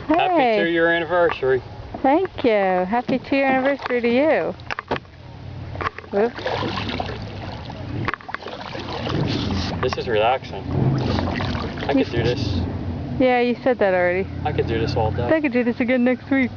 Hey. Happy 2-year anniversary. Thank you. Happy 2-year anniversary to you. Whoops. This is relaxing. I could do this. Yeah, you said that already. I could do this all day. I could do this again next week.